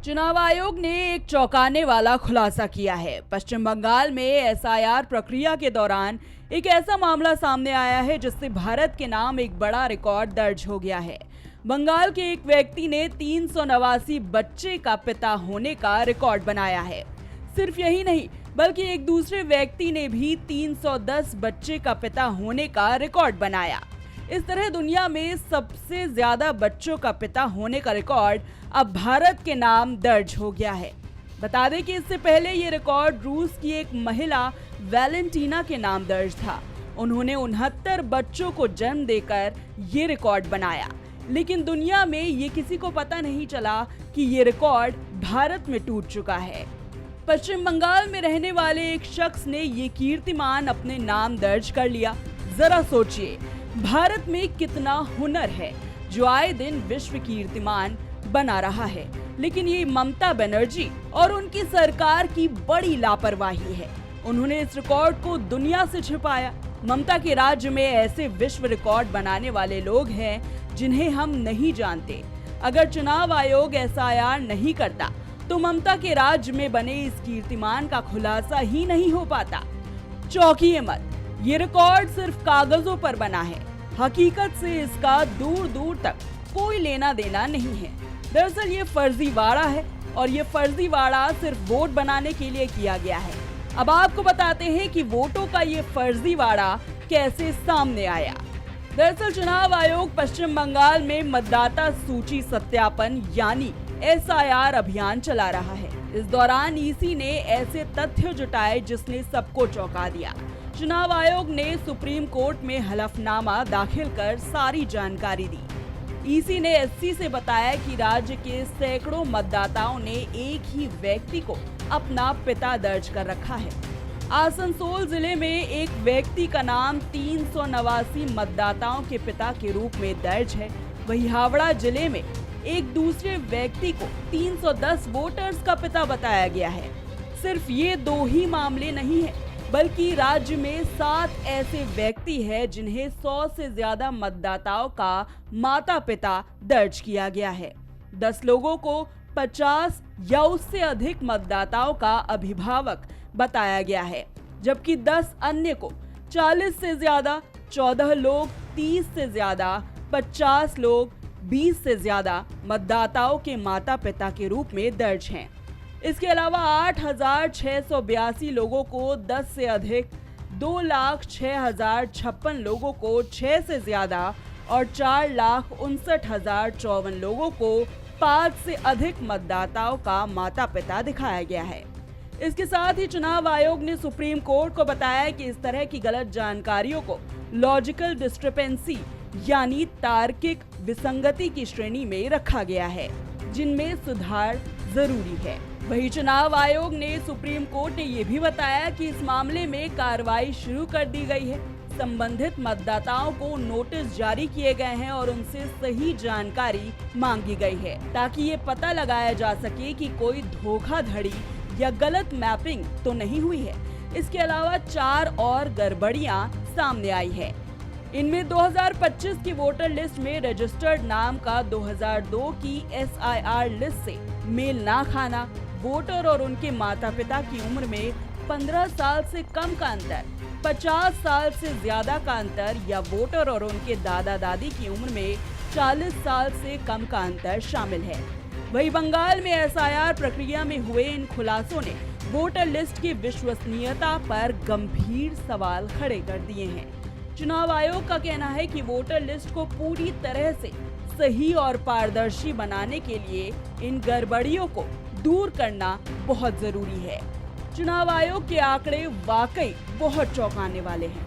चुनाव आयोग ने एक चौंकाने वाला खुलासा किया है। पश्चिम बंगाल में एसआईआर प्रक्रिया के दौरान एक ऐसा मामला सामने आया है जिससे भारत के नाम एक बड़ा रिकॉर्ड दर्ज हो गया है। बंगाल के एक व्यक्ति ने 389 बच्चे का पिता होने का रिकॉर्ड बनाया है। सिर्फ यही नहीं बल्कि एक दूसरे व्यक्ति ने भी 310 बच्चे का पिता होने का रिकॉर्ड बनाया। इस तरह दुनिया में सबसे ज्यादा बच्चों का पिता होने का रिकॉर्ड अब भारत के नाम दर्ज हो गया है। बता दें कि इससे पहले ये रिकॉर्ड रूस की एक महिला वैलेंटीना के नाम दर्ज था। उन्होंने 69 बच्चों को जन्म देकर ये रिकॉर्ड बनाया, लेकिन दुनिया में ये किसी को पता नहीं चला कि ये रिकॉर्ड भारत में टूट चुका है। पश्चिम बंगाल में रहने वाले एक शख्स ने ये कीर्तिमान अपने नाम दर्ज कर लिया। जरा सोचिए, भारत में कितना हुनर है जो आए दिन विश्व कीर्तिमान बना रहा है, लेकिन ये ममता बनर्जी और उनकी सरकार की बड़ी लापरवाही है। उन्होंने इस रिकॉर्ड को दुनिया से छिपाया। ममता के राज्य में ऐसे विश्व रिकॉर्ड बनाने वाले लोग हैं जिन्हें हम नहीं जानते। अगर चुनाव आयोग एसआईआर नहीं करता तो ममता के राज्य में बने इस कीर्तिमान का खुलासा ही नहीं हो पाता। चौंकिए मत, ये रिकॉर्ड सिर्फ कागजों पर बना है। हकीकत से इसका दूर दूर तक कोई लेना देना नहीं है। दरअसल ये फर्जीवाड़ा है और ये फर्जीवाड़ा सिर्फ वोट बनाने के लिए किया गया है। अब आपको बताते हैं कि वोटों का ये फर्जीवाड़ा कैसे सामने आया। दरअसल चुनाव आयोग पश्चिम बंगाल में मतदाता सूची सत्यापन यानी एसआईआर अभियान चला रहा है। इस दौरान ईसी ने ऐसे तथ्य जुटाए जिसने सबको चौंका दिया। चुनाव आयोग ने सुप्रीम कोर्ट में हलफनामा दाखिल कर सारी जानकारी दी। ईसी ने एससी से बताया कि राज्य के सैकड़ों मतदाताओं ने एक ही व्यक्ति को अपना पिता दर्ज कर रखा है। आसनसोल जिले में एक व्यक्ति का नाम 389 मतदाताओं के पिता के रूप में दर्ज है। वहीं हावड़ा जिले में एक दूसरे व्यक्ति को 310 वोटर्स का पिता बताया गया है। सिर्फ ये दो ही मामले नहीं है, बल्कि राज्य में 7 ऐसे व्यक्ति हैं जिन्हें 100 से ज्यादा मतदाताओं का माता पिता दर्ज किया गया है। 10 लोगों को 50 या उससे अधिक मतदाताओं का अभिभावक बताया गया है, जबकि 10 अन्य को 40 से ज्यादा, 14 लोग 30 से ज्यादा, 50 लोग 20 से ज्यादा मतदाताओं के माता पिता के रूप में दर्ज हैं। इसके अलावा 8,682 लोगों को 10 से अधिक, 2,06,056 लोगों को 6 से ज्यादा और 4,59,054 लोगों को 5 से अधिक मतदाताओं का माता पिता दिखाया गया है। इसके साथ ही चुनाव आयोग ने सुप्रीम कोर्ट को बताया कि इस तरह की गलत जानकारियों को लॉजिकल डिस्क्रिपेंसी यानी तार्किक विसंगति की श्रेणी में रखा गया है, जिनमें सुधार जरूरी है। वहीं चुनाव आयोग ने सुप्रीम कोर्ट ने ये भी बताया कि इस मामले में कार्रवाई शुरू कर दी गई है। संबंधित मतदाताओं को नोटिस जारी किए गए हैं और उनसे सही जानकारी मांगी गई है ताकि ये पता लगाया जा सके कि कोई धोखाधड़ी या गलत मैपिंग तो नहीं हुई है। इसके अलावा 4 और गड़बड़ियां सामने आई है। इनमें 2025 की वोटर लिस्ट में रजिस्टर्ड नाम का 2002 की एसआईआर लिस्ट से मेल ना खाना, वोटर और उनके माता पिता की उम्र में 15 साल से कम का अंतर, 50 साल से ज्यादा का अंतर या वोटर और उनके दादा दादी की उम्र में 40 साल से कम का अंतर शामिल है। वहीं बंगाल में एसआईआर प्रक्रिया में हुए इन खुलासों ने वोटर लिस्ट की विश्वसनीयता पर गंभीर सवाल खड़े कर दिए हैं। चुनाव आयोग का कहना है कि वोटर लिस्ट को पूरी तरह से सही और पारदर्शी बनाने के लिए इन गड़बड़ियों को दूर करना बहुत जरूरी है। चुनाव आयोग के आंकड़े वाकई बहुत चौंकाने वाले हैं।